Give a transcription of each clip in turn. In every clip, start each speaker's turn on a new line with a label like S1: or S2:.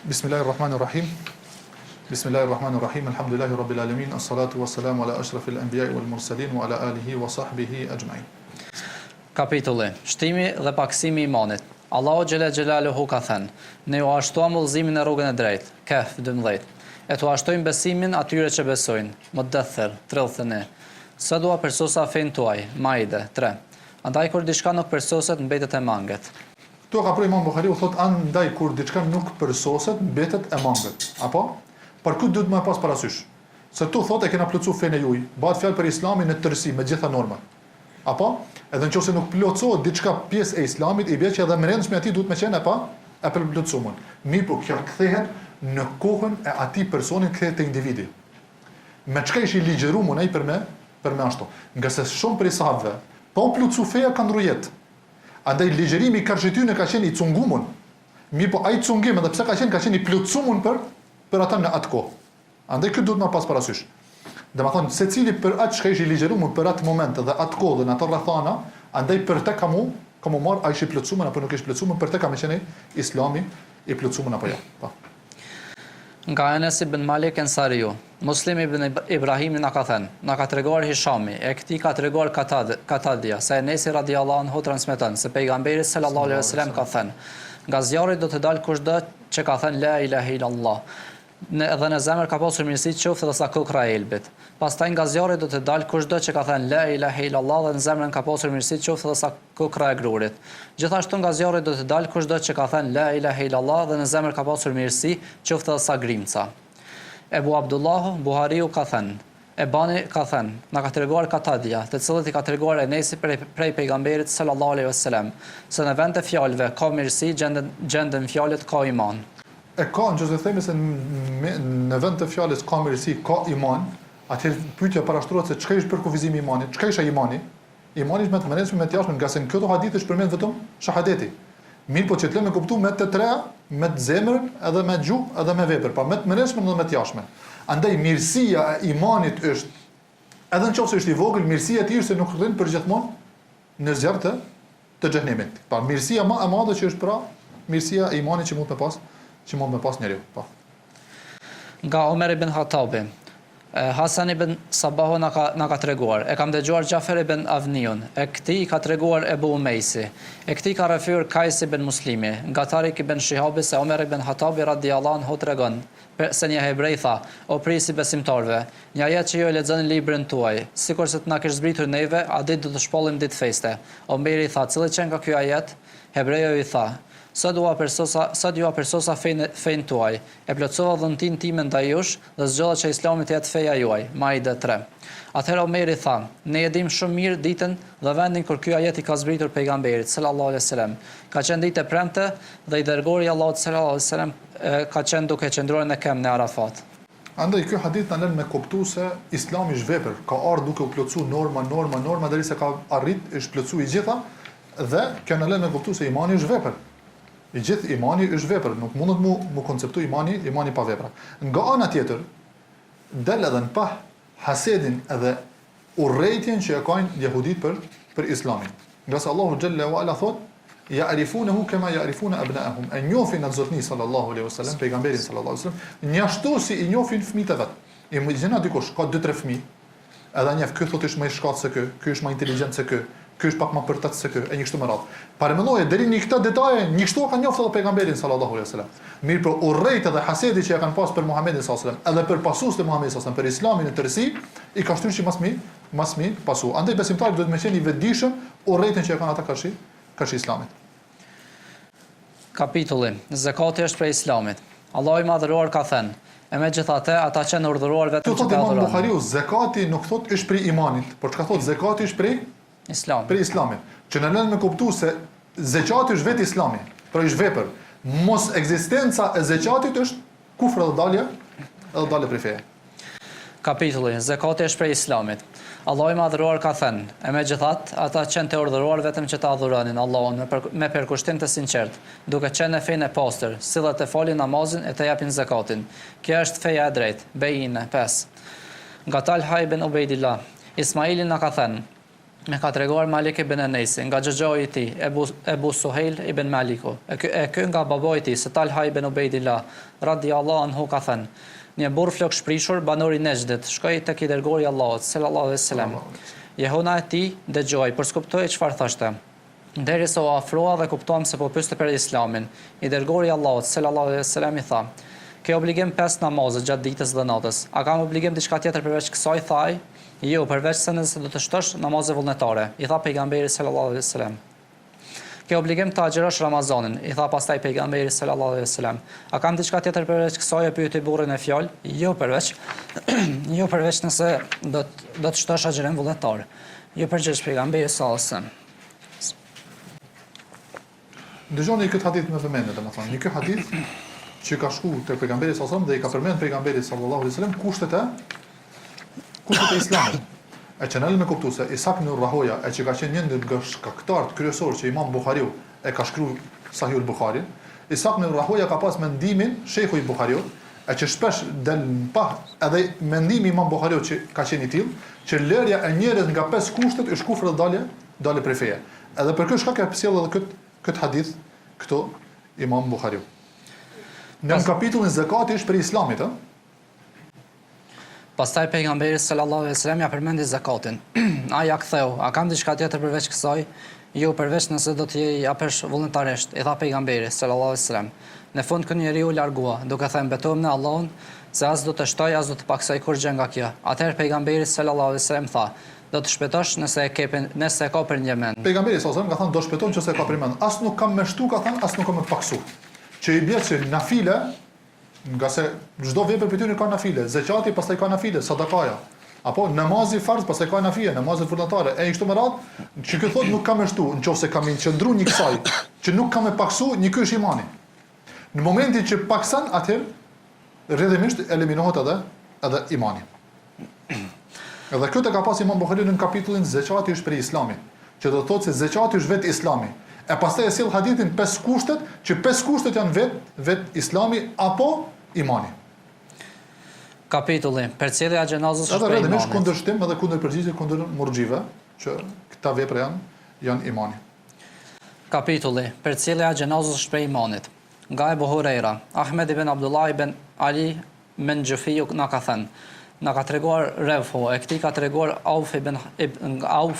S1: Bismillahirrahmanirrahim. Bismillahirrahmanirrahim. Alhamdulillahi rabbil alamin. As-salatu was-salamu ala ashrafil anbiya'i wal mursalin wa ala alihi wa sahbihi ajma'in.
S2: Kapitulli: Shtimi dhe paksimi i imanit. Allahu xhela xhelaluhu ka thënë: Ne u ashtuam udhëzimin në rrugën e drejtë. Kehf 12. E tu ashtojmë besimin atyre që besojnë. Mudaththir 31. Sa dua përsosa fen tuaj. Maide 3. Andaj kur diçka nuk përsoset mbetet e manget.
S1: Kto ka për Imam Buhariu thot andaj kur diçka nuk përsoset mbetet e manget. Apo? Për këtë duhet më pas parasysh. Se tu thot e kena plotësuar fenë juaj. Bëhet fjalë për Islamin në tërësi me gjitha normat. Apo? Edhe nëse nuk plotësohet diçka pjesë e Islamit, i bie që edhe brendshme atij duhet më qenë pa e plotësuar. Mirë, po kjo kthehet në kohën e atij personi, kthehet te individi. Me çka ishi ligjëruar ai për me ashtu. Nga se shumë prej sahabëve, pa u plotësuar feja kanë rrujet. Andaj ligjërimi i karshëtyne ka qenë i cungumun. Mirë, po ai cungim edhe pse ka qenë i plotësuar për ata në atë kohë. Andaj këtë duhet më pas parasysh. Domethënë secili për atë çka ishi ligjëruar për atë moment dhe atë kohë dhe në ato rrethana, andaj për të kamu marr ai ishi plotësuar apo nuk ishi plotësuar, për të kam qenë Islami i plotësuar apo jo. Po.
S2: Nga Enes ibn Malik Ensariu, Muslim ibn Ibrahim na ka thënë, na ka treguar Hishami, e këtij ka treguar Katadia, se Enesi radhiyallahu anhu transmeton se pejgamberi sallallahu alaihi wasallam ka thënë, nga zjarri do të dalë kushdo që ka thënë la ilaha illallah. Edhe në zemër ka pasur mirësi qoftë edhe sa kokra e elbit. Pastaj nga zjarri do të dalë kushdo që ka thënë la ilaha illallah dhe në zemrën ka pasur mirësi qoftë edhe sa kokra e grurit. Gjithashtu nga zjarri do të dalë kushdo që ka thënë la ilaha illallah dhe në zemër ka pasur mirësi qoftë edhe sa grimca. Ebu Abdullahu Buhariu ka thënë, Ebani ka thënë, na ka treguar Katadia, të cilët i ka treguar Enesi prej pejgamberit sallallahu alaihi wasallam, se në vend të fjalëve ka mirësi, gjenden fjalët ka iman.
S1: E ka në çështë themi se në vend të fjalës ka mirësi, ka iman, atëherë pyetja parashtrohet se çka është për kufizimi i imanit, çka është imani? Imani është me të mendshme me të jashtme, nga se në këto hadithe është përmend vetëm shahadeti. Mirë, po që të lëmë kuptu me të treja, me të zemrën, edhe me gjuhë, edhe me vepër, pa me të mendshme dhe me të jashtme. Andaj mirësia e imanit është, edhe nëse është i vogël, mirësia e tij është se nuk rrin përgjithmonë në zjarr të xhenemit. Pa mirësia më e madhe që është pra mirësia e imanit që mund të pas njeriu. Po.
S2: Nga Omer ibn Khattabi, Hasan ibn Sabahu na ka treguar, e kam dëgjuar Jafer ibn Avniun, e këtij ka treguar Ebu Umejsi, e këtij ka rrefyer Kajs ibn Muslimi, nga Tarik ibn Shihabi se Omer ibn Khattabi radhiyallahu anhu tregon se një hebrej tha, o prisi besimtarve, një ajet që jo e lexoni librin tuaj, sikur se të na kesh zbritur neve, a ditë do të shpollim ditë feste. Omeri tha, cili qenë ka ky ajet? Hebreju i tha, sa dua përsosa fejnë tuaj, e plotësova dhuntin time ndaj jush dhe zgjodha që Islami të jetë feja juaj. Maide 3. Atëherë Omeri tha, ne e dim shumë mirë ditën dhe vendin kur ky ajet i ka zbritur pejgamberit sallallahu alaihi wasallam. Ka qenë ditë e premte dhe i dërguari i Allahut sallallahu alaihi wasallam ka qenë duke qëndruar në kem në Arafat.
S1: Andaj ky hadith na lën me kuptu se Islami është vepër, ka ardhur duke u plotësuar norma derisa ka arrit është plotësuar i gjitha dhe kjo na lën me kuptu se imani është vepër. I gjithë imani është vepër, nuk mundet mu konceptu imani pa vepra. Nga ana tjetër, del edhe në pa hasedin edhe urrejtjen që e kanë jehudit për Islamin. Nga se Allahu xhalla wa ala thot, ya'rifunahu kama ya'rifuna abna'ahum. E njohin atë zotni sallallahu alaihi wasallam, pejgamberin sallallahu alaihi wasallam, një ashtu si i njohin fëmijët e vet. Imagjino dikush ka 2-3 fëmijë, edhe një ky thotë është më i shkatë se ky është më inteligjent se ky është pak më përtat se ky, e një kështu më radh. Paramendoje deri në këtë detaje, një kështu ka njoftë edhe pejgamberin sallallahu alaihi wasallam. Mirë, por urrejtë dhe hasedi që e kanë pas për Muhamedit sallallahu alaihi wasallam, edhe për pasues të Muhamedit sallallahu alaihi wasallam, për Islamin në tërësi, i ka shtyrë që mas mi pasu. Andaj besimtari duhet të qenë i vetëdijshëm urrejtën që e kanë ata karshi Islamit.
S2: Kapitulli: Zakati është prej Islamit. Allahu i madhëruar ka thënë, e megjithatë ata që janë urdhëruar vetëm që të adhurojnë.
S1: Buhariu, zakati nuk thot është prej imanit, por çka thot zakati është prej Islamit. Që në lënë me kuptu se zeqati është vetë Islami, pra është vepër. Mos ekzistenca e zeqatit është kufër edhe dalje prej feje.
S2: Kapitulli: Zakati është prej Islamit. Allahu i madhëruar ka thënë, e megjithatë ata që janë të urdhëruar vetëm që të adhuronin Allahun me përkushtim të sinqert, duke qenë në fenë e pastër, sillet të falin namazin e të japin zakatin. Kjo është feja e drejtë. Bejine 5. Nga Talha ibn Ubejdillah, Ismaili na ka thënë, me ka treguar Malik ibn Enesi, nga xhaxhoi i tij, Ebu Suhejl ibn Maliku. E ky nga baboi i tij, se Talha ibn Ubejdillah, radhiyallahu anhu ka thënë: një burr flok shprishur, banori Nejdit, shkoi tek i dërguari i Allahut sallallahu alaihi wasallam. Jehona e tij dëgjoi, por s'kuptoi çfarë thoshte. Derisa u afrua dhe kuptuam se po pyeste për Islamin. I dërguari i Allahut sallallahu alaihi wasallam i tha: "Ke obligim 5 namazet gjatë ditës dhe natës. A kam obligim diçka tjetër përveç kësaj?" Thaj: "Jo, përveç se nëse do të shtosh namazet vullnetare." I tha pejgamberi sallallahu alaihi wasallam: "Ke obligim të agjërosh Ramazanin." I tha pastaj pejgamberi sallallahu alaihi wasallam: "A kam diçka tjetër përveç kësaj?" E pyeti burrin e fjalë: "Jo, përveç jo përveç nëse do të shtosh agjërim vullnetar." Jo përgjigj pejgamberi sallallahu alaihi wasallam.
S1: Dëgjoni këtë hadith me vëmendje, domethënë, një ky hadith që ka shku te pejgamberi sallallahu alaihi wasallam dhe i ka përmend pejgamberi sallallahu alaihi wasallam kushtet e Islamit. E që nëllë me kuptu se Ishaq ibn Rahoja, e që ka qenë një nga shkaktarët kryesor që Imam Buhariu e ka shkruar Sahihul Buhari, Ishaq ibn Rahoja ka pas mendimin Sheikhu i Buhariut, e që shpesh del pa edhe mendimi Imam Buhariu që ka qenë i tillë, që lërja e njerëz nga 5 kushtet është kufër dhe dalë prej feje. Edhe për këtë shkak e sjell edhe këtë hadith këto Imam Buhariu. Në kapitullin zakati është për Islamit, ë?
S2: Pastaj pejgamberi sallallahu alaihi wasallam ja përmendi zakatin. Ai ja ktheu: "A kam diçka tjetër përveç kësaj?" "Jo, përveç nëse do të japësh vullnetarisht." I tha pejgamberi sallallahu alaihi wasallam. Në fund ky njeriu largua, duke thënë: "Betohem në Allahun se as do të shtoj as do të paksoj kurrë nga kjo." Atëherë pejgamberi sallallahu alaihi wasallam tha: "Do të shpëtosh nëse e ka për një mend."
S1: Pejgamberi sallallahu alaihi wasallam ka thënë: "Do shpëton nëse e ka për mend." As nuk kam më shtu, ka thënë, as nuk kam më paksu. Që i bie se nafile, nga se çdo vepër për ty ka nafile, zakati pastaj ka nafile, sadakaja, apo namazi farz pastaj ka nafile, namazet vullnetare. E kështu me radhë, që ky thotë nuk kam më shtu, nëse kam qëndruar një kësaj, që nuk kam më paksu, një ky është imani. Në momentin që paksan, atëherë rrjedhimisht eliminohet edhe imani. Edhe këtë ka pas Imam Buhariu në kapitullin zakati është për Islamin, që do të thotë se zakati është vetë Islami. E pastaj e sjell hadithin 5 kushtet, që 5 kushtet janë vet Islami apo imani.
S2: Kapitulli përcjellja e xhenazës
S1: është për imanin. Edhe kundërshtim edhe kundërpërgjigje kundër murxhive, që këta vepra janë imani.
S2: Kapitulli përcjellja e xhenazës është për imanit. Nga Ebu Hurajra, Ahmed ibn Abdullah ibn Ali Menjufiu na ka thënë: "Na ka treguar Refu, e këtij ka treguar Auf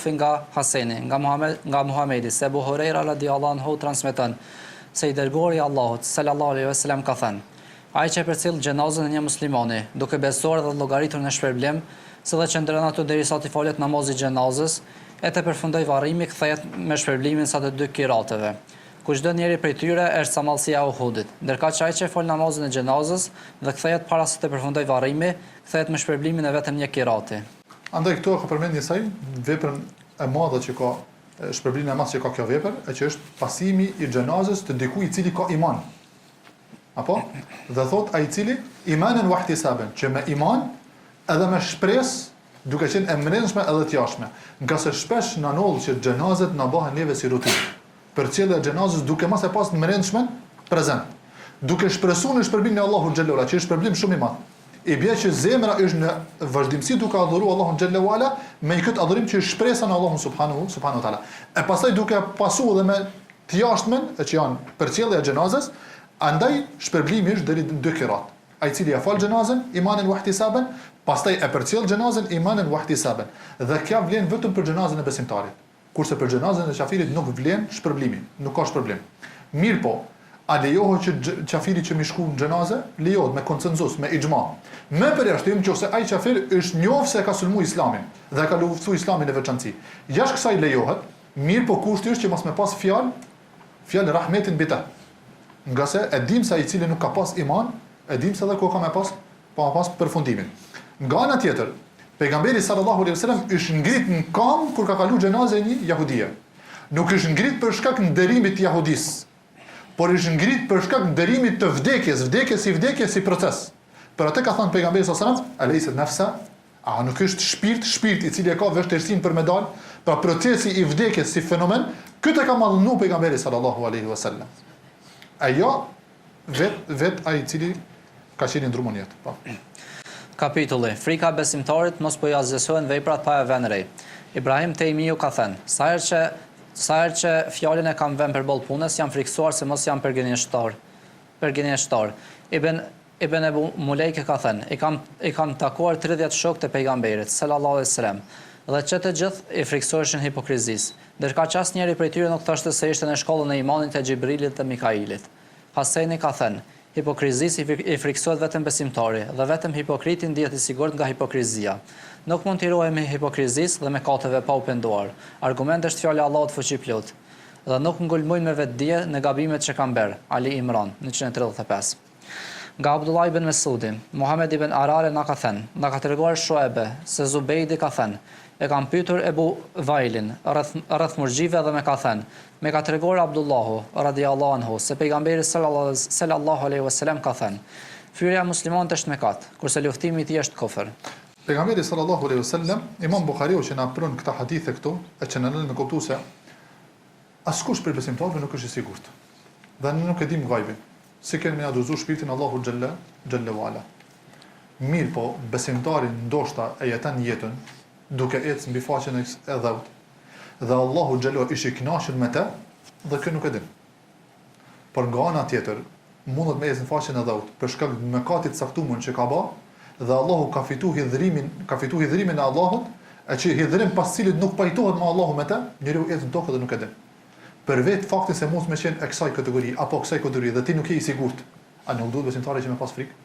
S2: nga Haseni, nga Muhamedi, se Ebu Hurajra radhiyallahu anhu transmeton se i dërguari i Allahut sallallahu alaihi wasallam ka thënë: ai që përcjell xhenazën e një muslimani, duke besuar dhe llogaritur në shpërblim, se dhe qëndron aty derisa të falet namazi i xhenazës, e të përfundoj varrimi, kthehet me shpërblimin sa të 2 kirateve. Kushdo njeri prej tyre është sa mallësia e Uhudit, ndërka që ai që fol namazin e xhenazës dhe kthehet para se të përfundoj varrimi, kthehet me shpërblimin e vetëm 1 kirati."
S1: Andaj këto ka përmendë njësaj veprën e madhe që ka shpërblimin e madh që ka kjo vepër, e që është pasimi i xhenazës të dikujt i cili ka iman. Apo? Dhe thot ai i cili imanen wa ihtisaban, që me iman edhe me shpresë, duke qenë e mbrëmshme edhe të jashtme. Nga se shpesh na ndodh që xhenazet na bëhen neve si rutinë. Përcjellja e xhenazës duke mos e pas të mbrëmshmen prezant. Duke shpresuar në shpërblimin e Allahut xhallahu ala, që është shpërblim shumë i madh. I bie që zemra është në vazhdimsi duke adhuruar Allahun xhallahu ala me këtë adhurim që është shpresa në Allahun subhanahu taala. E pastaj duke pasuar edhe me të jashtmen, që janë përcjellja e xhenazës, andaj shpërblimi është deri në 2 kirat. Ai i cili ja fal xhenazën imanen wa ihtisaban, pastaj e përcjell xhenazën imanen wa ihtisaban. Dhe kjo vlen vetëm për xhenazën e besimtarit. Kurse për xhenazën e qafirit nuk vlen shpërblimi, nuk ka shpërblim. Mirë po, a lejohet që qafiri që mi shku në xhenazë, lejohet me konsenzus, me ixhma. Me përjashtim nëse ai qafir është njohur se ka sulmu Islamin dhe ka luftuar Islamin në veçantë. Jashtë kësaj lejohet, mirë po kushti është që mos me pas fjalë rahmetin mbi ta. Nga se e dim se ai i cili nuk ka pas iman, e dim se edhe ku ka me pas përfundimin. Nga ana tjetër, pejgamberi sallallahu alaihi wasallam është ngrit në kam kur ka kaluar xhenazë një jahudie. Nuk është ngrit për shkak të nderimit të jahudis, por është ngrit për shkak të nderimit të vdekjes si proces. Për atë ka thënë pejgamberi sallallahu alaihi wasallam, "Alaysa nafsa?" A nuk është shpirt i cili e ka vështirësinë për me dalë, pra procesi i vdekjes si fenomen, këtë ka mallnu pejgamberi sallallahu alaihi wasallam. Ajo vet ai i cili ka qenë ndrumon jetë.
S2: Kapitulli: frika besimtarit mos po ja zgjesohen veprat pa e vënë re. Ibrahim Tejmiu ka thënë, sa herë që fjalën e kam vënë përballë punës, jam friksuar se mos jam përgënjeshtar. Ibn Ebu Mulejke ka thënë, i kam takuar 30 shokë të pejgamberit, sallallahu alaihi wasallam, dhe që të gjithë i friksoheshin hipokrizisë, ndërka që asnjëri prej tyre nuk thoshte se ishte në shkollën e imanit të Xhibrilit dhe Mikailit. Haseni ka thënë, hipokrizisë i friksohet vetëm besimtari, dhe vetëm hipokriti ndihet i sigurt nga hipokrizia. Nuk mund t'i ruajmë hipokrizisë dhe mëkateve pa u penduar. Argument është fjala e Allahut fuqiplot, dhe nuk ngulmojnë me vetdije në gabimet që kanë bërë. Ali Imran 135. Nga Abdullah ibn Mesudi, Muhammed ibn Arare na ka thënë, na ka treguar Shuabe se Zubejdi ka thënë, e kam pyetur Ebu Vailin rreth murxhive dhe më ka thënë, me ka treguar Abdullahu radiallahu anhu se pejgamberi sallallahu alaihi wasallam ka thënë, fyrja e muslimanit është mëkat, kurse luftimi i tij është kufër.
S1: Pejgamberi sallallahu alaihi wasallam, Imam Buhariu që na pron këta hadithe këtu, e që na lënë me kuptues se askush për besimtarëve nuk është i sigurt. Dhe ne nuk e dim gajbin. Si kemi na dozu shpirtin Allahu xhalla wala. Mirë po, besimtari ndoshta e jeton jetën duke ecë mbi faqen e dhëut. Dhe Allahu xhalla ishi i kënaqur me të, dhe kë nuk e dim. Por nga ana tjetër, mundet me ecë në faqen e dhëut për shkak të mëkatit të caktuar që ka bë, dhe Allahu ka fitu hidhrimin e Allahut, e që hidhrim pas cilit nuk pajtohet me Allahu me të, njeriu ecë në tokë dhe nuk e din. Për vetë faktin se mos me qenë e kësaj kategori apo kësaj kategori dhe ti nuk je i sigurt, a nuk duhet besimtari që me pas frikë?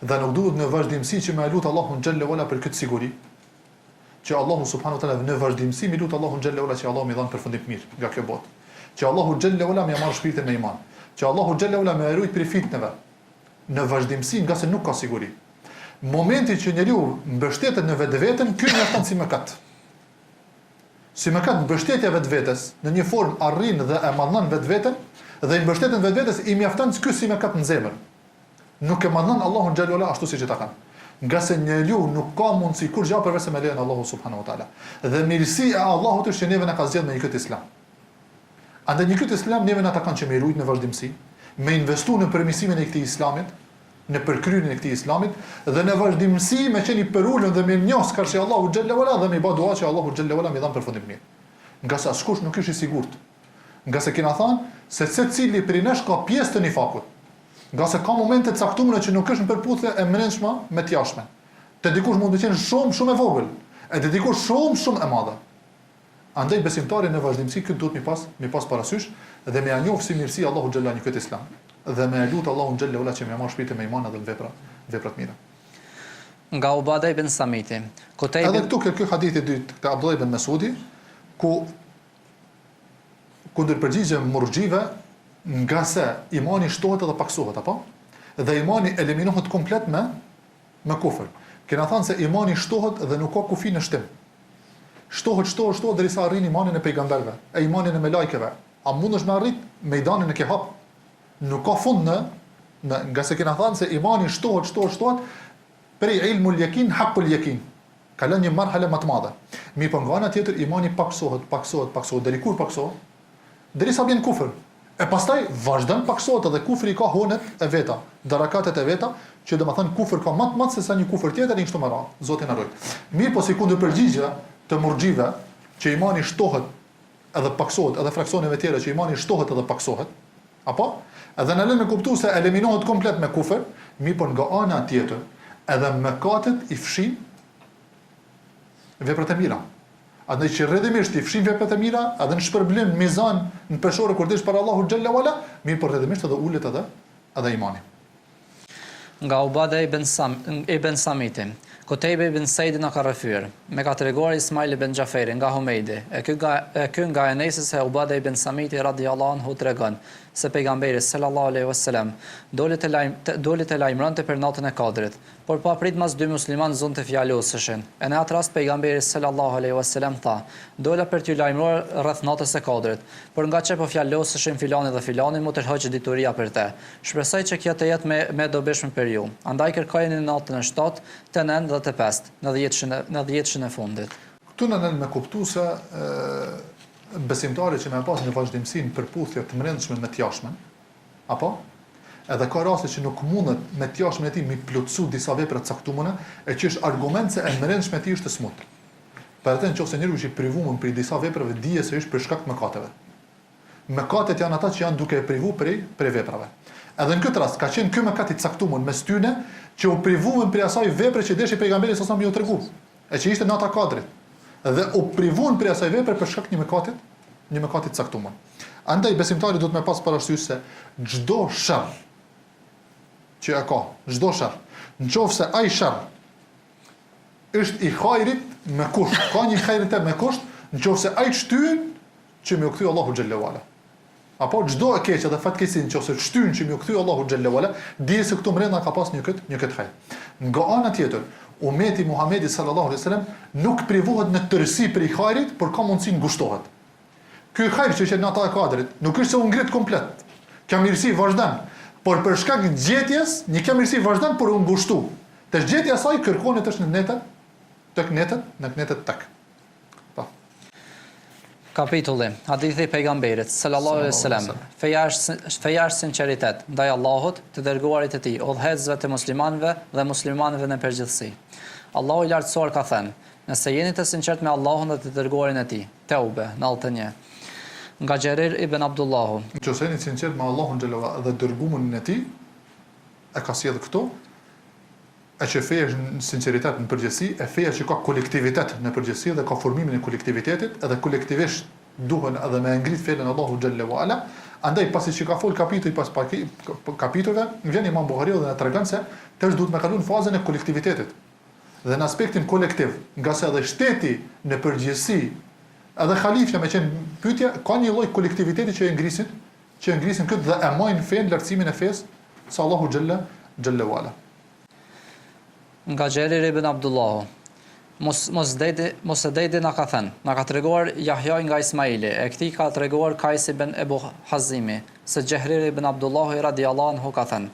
S1: Dhe nuk duhet në vazhdimsi që me lut Allahun xhalla wala për këtë siguri, që Allahu subhanahu wa taala në vazhdimsi me lut Allahun xhalla wala që Allahu më dhan përfundim të mirë nga kjo botë, që Allahu xhalla wala më marr shpirtin me iman, që Allahu xhalla wala më ruajt prej fitneve, në vazhdimsi nga se nuk ka siguri. Momenti që njeriu mbështetet në vetveten, ky mjafton si mëkat. Si mëkat mbështetja vetvetes në një formë arrin dhe e madhnon vetveten dhe i mbështeten vetvetes i mjafton ky si mëkat në zemër. Nuk e madhnon Allahun xhallahu ala ashtu siç e ta kanë. Nga se njeriu nuk ka mundësi kur gjë përveç se me lejen Allahu subhanahu wa taala. Dhe mirësia e Allahut është që neve na ka zgjedhur me një këtë islam. Andaj një këtë islam neve na ta kanë që me rujt në vazhdimsi, me investu në përmirësimin e këtij islamit, në përkryerin e këtij islamit dhe në vazhdimsi me qenë i përulur dhe me njohës karshi Allahu xhallahu ala dhe me bë dua që Allahu xhallahu ala më dhan përfundim mirë. Nga sa askush nuk është i sigurt. Nga se kena thënë se secili prej nesh ka pjesë të nifakut. Nga se ka momente të caktuara që nuk është në përputhje e mbrëmshme me të jashtme. Te dikush mund të qenë shumë e vogël, e te dikush shumë e madhe. Andaj besimtari në vazhdimsi këtë duhet mi pas parasysh dhe me njohë si mirësi Allahu xhallahu ala në këtë islam. Dhe me lut Allahun xhallahu ala që më marr shpirtin me iman dhe vepra të mira.
S2: Nga Ubada ibn Samiti,
S1: edhe këtu ky hadith i dytë te Abdullah ibn Mesudi, ku ndërpërgjigje murxhive nga se imani shtohet edhe paksohet, apo? Dhe imani eliminohet komplet me kufër. Kena thënë se imani shtohet dhe nuk ka kufi në shtim. Shtohet derisa arrin imanin e pejgamberëve, e imanin e melajkeve. A mundesh me arrit mejdanin e ke hap? Nuk ka fund nga se kena thënë se imani shtohet prej ilmul yakin haqqul yakin. Ka lënë një marhala më të madhe. Mirë po nga ana tjetër imani paksohet deri kur paksohet? Derisa vjen kufër. E pastaj vazhdon paksohet edhe kufri ka honet e veta, darakatet e veta, që domethënë kufër ka më të madh se sa një kufër tjetër në kështu më radh. Zoti na ruaj. Mirë po si kundërpërgjigje të murxhive që imani shtohet edhe paksohet, edhe fraksioneve tjera që imani shtohet edhe paksohet, apo? Edhe në lënë me kuptu se eliminohet komplet me kufër, mirë po nga ana tjetër, edhe mëkatet i fshin veprat e mira. Andaj që rrëdimisht i fshin veprat e mira, edhe në shpërblim mizan në peshore kur dish para Allahu xhallahu ala, mirë po rrëdimisht edhe ulet edhe imani.
S2: Nga Ubada ibn Samiti, Kutejbe ibn Saidi na ka rrëfyer, me ka treguar Ismail ibn Xhaferi nga Humejdi, e ky nga Enesis se Ubada ibn Samiti radhiyallahu anhu tregon se pejgamberi sallallahu alaihi wasallam doli të lajmëronte për natën e Kadrit, por pa prit mas dy muslimanë zonte fjalosëshin. E në atë rast pejgamberi sallallahu alaihi wasallam tha: "Dola për t'ju lajmëruar rreth natës së Kadrit, por nga çe po fjalosëshin filani dhe filani mu tërhoq dituria për te. Shpresoj që kjo të jetë me dobishme për ju. Andaj kërkojeni në natën e 7, të 9 dhe të 5, në 10 e fundit."
S1: Këtu në me kuptu se besimtari që me pas një vazhdimsi në përputhje të mbrëmshme me të jashtmen, apo? Edhe ka raste që nuk mundet me të jashtmen e tij mi plotësu disa vepra të caktuara, e që është argument se e mbrëmshme e tij është smut. Për atë nëse njeriu është i privuar për disa veprave, dije se është për shkak të mëkateve. Mëkatet janë ata që janë duke e privu për veprave. Edhe në këtë rast ka qenë ky mëkat i caktuar mes tyre që u privuan për asaj vepre që deshi pejgamberi sa më u tregu. E që ishte në ata kadrit. Dhe u privuan për asaj vepre për shkak të një mëkati të caktuar. Andaj besimtari duhet me pas parasysh se çdo sherr që e ka, çdo sherr, nëse ai sherr është i hajrit me kusht, ka një hajrit me kusht, nëse ai shtyn që më u kthy Allahu xhallahu ala. Apo çdo e keq edhe fatkeqësi nëse shtyn që më u kthy Allahu xhallahu ala, di se këtu mbrenda ka pas një kët hajr. Nga ana tjetër, ummeti Muhamedit sallallahu alaihi wasallam nuk privohet në tërësi për i hajrit, por ka mundësi ngushtohet. Ky hajr që është në ata kadrit, nuk është se u ngrit komplet. Ka mirësi vazhdon, por për shkak të gjetjes, një ka mirësi vazhdon por u ngushtu. Të gjetja e saj kërkohet është në netet tek.
S2: Kapitulli, hadithi i pejgamberit sallallahu alaihi wasallam. Feja është sinqeritet ndaj Allahut, të dërguarit e tij, udhëheqësve të muslimanëve dhe muslimanëve në përgjithësi. Allahu i lartësuar ka thënë: "Nëse jeni të sinqert me Allahun dhe të dërguarin e tij." Teube 91. Nga Xherir ibn Abdullahu.
S1: Nëse jeni sinqert me Allahun dhe dërguarin e tij, e ka sjellë këtu. E që feja është sinqeritet në përgjithësi, e feja që ka kolektivitet në përgjithësi dhe ka formimin e kolektivitetit, edhe kolektivisht duhen edhe me ngrit felen Allahu xhallahu ala. Andaj pasi që ka fol kapitulli pas kapitullave, vjen Imam Buhariu dhe na tregon se tash duhet me kalon fazën e kolektivitetit. Dhe në aspektin kolektiv, nga se edhe shteti në përgjithësi, edhe halifja me qenë pyetja, ka një lloj kolektiviteti që e ngrisin këtë dhe e majnë fen lartësimin e fesë sa Allahu xhallahu ala.
S2: Nga Xherir ibn Abdullahu. Mos e dejdi na ka thënë, na ka treguar Jahja nga Ismaili, e këtij ka treguar Kajs ibn Ebu Hazimi, se Xherir ibn Abdullahu radhiyallahu anhu ka thënë: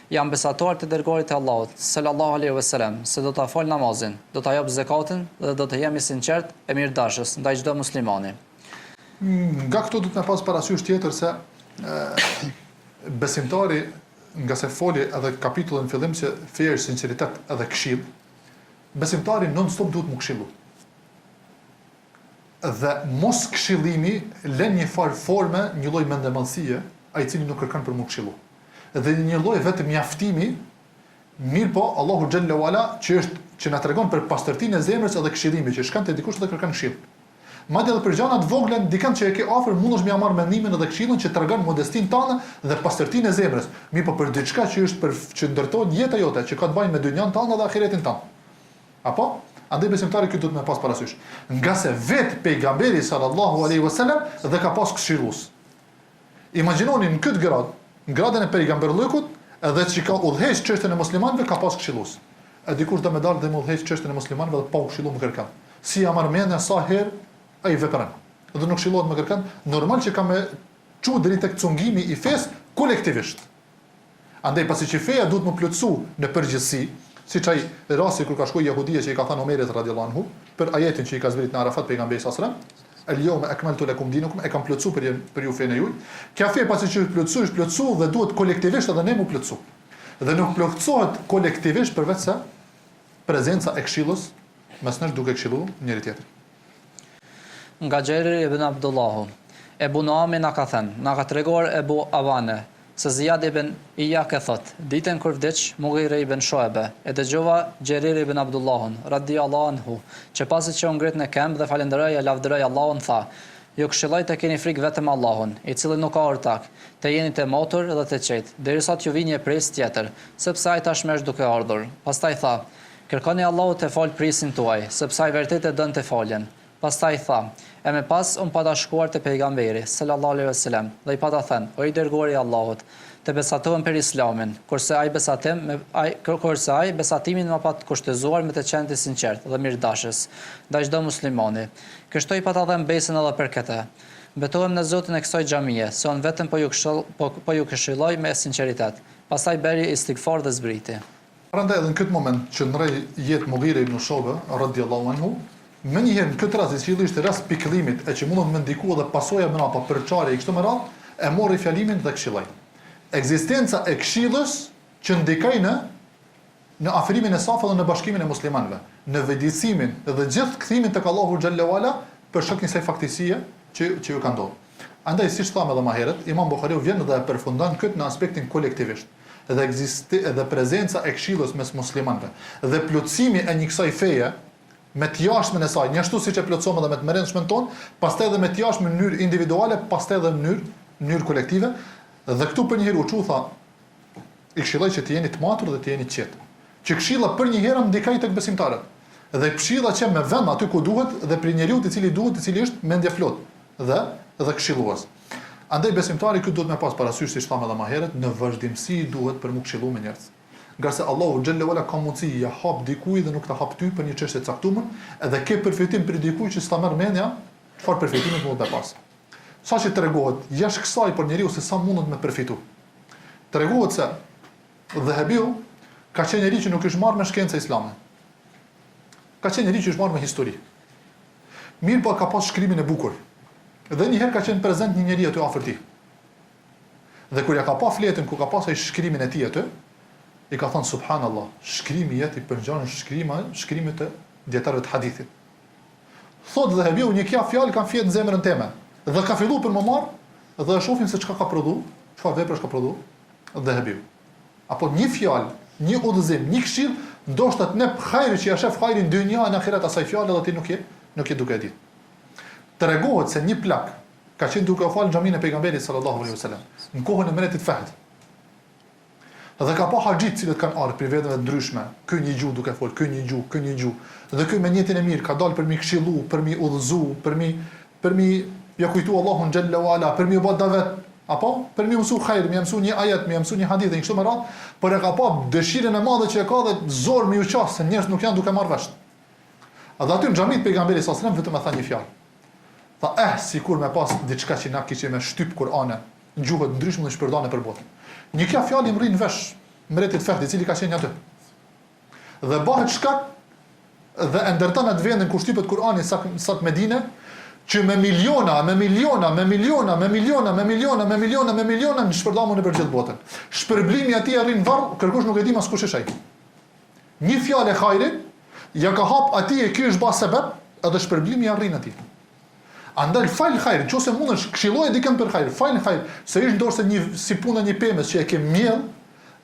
S2: "Jam besator të dërguarit të Allahut sallallahu alaihi wasallam, se do ta fal namazin, do ta jap zakatin dhe do të jemi sinqert e mirëdashës ndaj çdo muslimani."
S1: Nga këto duhet me pas parasysh tjetër se besimtari, nga se foli edhe kapitullin fillim që feja është sinqeritet edhe këshill, besimtari non-stop duhet mu këshillu. Dhe mos këshillimi lën një farë forme, një lloj mendemallësie, ai cili nuk kërkon për mu këshillu. Dhe një lloj vetëm mjaftimi, mirë po Allahu xhallahu ala që na tregon për pastërtinë e zemrës edhe këshillimi, që shkon te dikush dhe kërkon këshill. Madje edhe për gjëra të vogla, dikant që e ke afër, mundesh me marr mendimin edhe këshillën që tregon modestinë tënde dhe pastërtinë e zemrës. Mirë po për diçka që është që ndërtohet jeta jote, që ka të bëjë me dynjan tënde dhe ahiretin tënd. Apo? Andaj besimtari këtu duhet me pas parasysh. Nga se vetë pejgamberi sallallahu alaihi wasallam dhe ka pas këshillues. Imagjinoni në këtë grad, në gradën e pejgamberllëkut, edhe që ka udhëheq çështën e muslimanëve ka pas këshillues. E dikush do më dalë dhe më udhëheq çështën e muslimanëve dhe pa u këshilluar më kërkan. Si ja marr mendja sa herë ai vepron. Dhe nuk këshillohet më kërkan, normal që ka me çu deri tek cungimi i fesë kolektivisht. Andaj pasi që feja duhet më plotësu në përgjithësi, siç ai rasti kur ka shkuar Jahudia që i ka thënë Omerit radhiyallahu anhu për ajetin që i ka zbrit në Arafat pejgamberi sallallahu alajhi wasallam, "El-yawma akmaltu lakum dinakum", e kam plotësu për ju fenë juaj. Kjo fe pasi që është plotësu dhe duhet kolektivisht edhe ne mu plotësu. Dhe nuk plotësohet kolektivisht përveç se prezenca e këshillës mes nesh duke këshilluar njëri tjetrin.
S2: Nga Xherir ibn Abdullahu. Ebu Noami na ka thënë, na ka treguar Ebu Avane, se Ziyad ibn Iyak e thot, ditën kur vdiq Mughira ibn Shoabe, e dëgjova Xherir ibn Abdullahun radhiyallahu anhu, që pasi që u ngrit në këmbë dhe falenderoi e lavdëroi Allahun, tha: "Ju këshilloj të keni frikë vetëm Allahun, i cili nuk ka ortak, të jeni të motor dhe të qetë, derisa t'ju vijë një pres tjetër, sepse ai tashmë është duke ardhur." Pastaj tha: "Kërkoni Allahut të fal prisin tuaj, sepse ai vërtet e don të falen." Pastaj tha: "E me pas pata shkuar te pejgamberi sallallahu alaihi wasallam dhe I pata thënë: O I dërguari I Allahut, të besatohem për Islamin, kurse ai besatimin më pat kushtëzuar me të qenë të sinqert dhe mirëdashës ndaj çdo muslimani. Kështu I pata dhënë besën edhe për këtë. Betohem në Zotin e kësaj xhamie, se unë vetëm po ju këshilloj me sinqeritet." Pastaj bëri istighfar dhe zbriti.
S1: Prandaj edhe në këtë moment që ndrej jetë Mughira ibn Shoabe radhiyallahu anhu, më njëherë në këtë rast, i cili ishte rast pikëllimit e që mundon më ndiku edhe pasoja më napa përçarje I kështu me radhë, e mori fjalimin dhe këshilloi. Ekzistenca e këshillës që ndikoi në në afrimin e safë dhe në bashkimin e muslimanëve, në vëdjesimin dhe gjithë kthimin tek Allahu xhallahu ala për shkak të kësaj faktisie që ju ka ndodhur. Andaj siç thamë edhe më herët, Imam Buhariu vjen dhe e përfundon këtë në aspektin kolektivisht. Edhe prezenca e këshillës mes muslimanëve dhe plotësimi e një kësaj feje me të jashtmen e saj, një ashtu siç e plotësojmë edhe me të brendshmën tonë, pastaj edhe me të jashtme në mënyrë individuale, pastaj edhe në mënyrë kolektive. Dhe këtu për një herë u çutha, i këshilloj që të jeni të matur dhe të jeni të qetë. Që këshilla për një herë ndikaj tek besimtarët. Dhe këshilla që me vend aty ku duhet dhe për njeriu i cili duhet, i cili është mendje flot dhe këshillues. Andaj besimtari këtu duhet me pas parasysh, siç thamë edhe më herët, në vazhdimsi duhet për mu këshillu me njerëz. Nga se Allahu xhallahu ala ka mundësi ja hap dikujt dhe nuk ta hap ty për një çështje të caktuar, edhe ke përfitim për dikujt që s'ta merr mendja, çfarë përfitimi mund të pas. Saqë tregohet jashtë kësaj për njeriu se sa mundet me përfitu. Tregohet se Dhahabiu ka qenë njeri që nuk është marrë me shkenca islame. Ka qenë njeri që është marrë me histori. Mirë po ka pas shkrimin e bukur. Dhe një herë ka qenë prezent një njeri aty afër tij. Dhe kur ja ka pa fletën ku ka pasur shkrimin e tij aty, i ka thënë subhanallahu, shkrimi jeti përngjan shkrimit të dietarëve të hadithit. Thotë Dhahabiu, një kja fjalë kanë fjetë në zemrën time. Dhe ka filluar për më marr dhe shohim se çka ka prodhu, çfarë veprash ka prodhu Dhahabiu. Apo një fjalë, një udhëzim, një këshill, ndoshta të nep hajrin që ja shef hajrin dynja në ahiret asaj fjalë dhe ti nuk je duke e ditë. Tregohet se një plak ka qenë duke u fal në xhamin e pejgamberit sallallahu alaihi wasallam në kohën e Mretit Fahd. Dhe ka pa haxhit cilët kanë ardhur për vetëve të ndryshme, ky një gjuhë duke fol, ky një gjuhë. Dhe ky me niyetin e mirë ka dalë për mi këshillu, për mi udhëzu, për mi ja kujtu Allahun xhallahu ala, për mi u bë davet, apo për mi mësu hajr, mi mësu një ajet, mi mësu një hadith, kështu më radh, por e ka pa dëshirën e madhe që e ka dhe zor mi u qas, se njerëz nuk janë duke marrë vesh. A dhe aty në xhamit pejgamberit sallallahu alaihi wasallam vetëm e tha një fjalë. Tha, sikur me pas diçka që na kishte me shtyp Kur'ane, në gjuhë të ndryshme dhe shpërndane për botën. Një kjo fjalë i mrin vesh Mretit Fahd, i cili ka qenë aty. Dhe bëhet shkak dhe e ndërton atë vendin ku shtypet Kur'ani sa të Medine, që me miliona në shpërdamun në për gjithë botën. Shpërblimi atij arrin varr, kërkush nuk e di mas kush është ai. Një fjalë e hajrit, ja ka hap atij e ky është bë sebeb, edhe shpërblimi arrin atij. Andaj fal hajr, nëse mundesh këshilloj dikën për hajr, fal hajr, se është ndoshta një si puna një pemës që e ke miell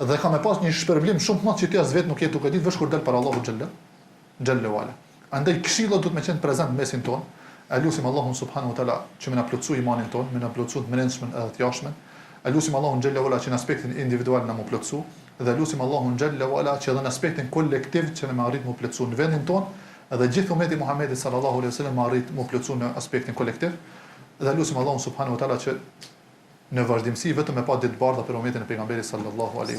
S1: dhe ka me pas një shpërblim shumë të madh që ti as vetë nuk je duke ditë vesh kur dal para Allahu xhallahu ala. Andaj këshilla duhet me qenë prezant në mesin ton. Elusim Allahun subhanahu wa taala që më na plotësoj imanin ton, më na plotësoj të mendshmën edhe të jashtmen. Elusim Allahun xhallahu ala që në aspektin individual na më plotësoj dhe elusim Allahun xhallahu ala që edhe në aspektin kolektiv që na arrit më plotësoj në vendin ton. Edhe gjithë ummeti Muhamedit sallallahu alaihi wasallam arrit më plotësuar në aspektin kolektiv. Dhe lutim Allahun subhanahu wa taala që në vazhdimsi vetëm me pa ditë të bardha për ummetin e pejgamberit sallallahu alaihi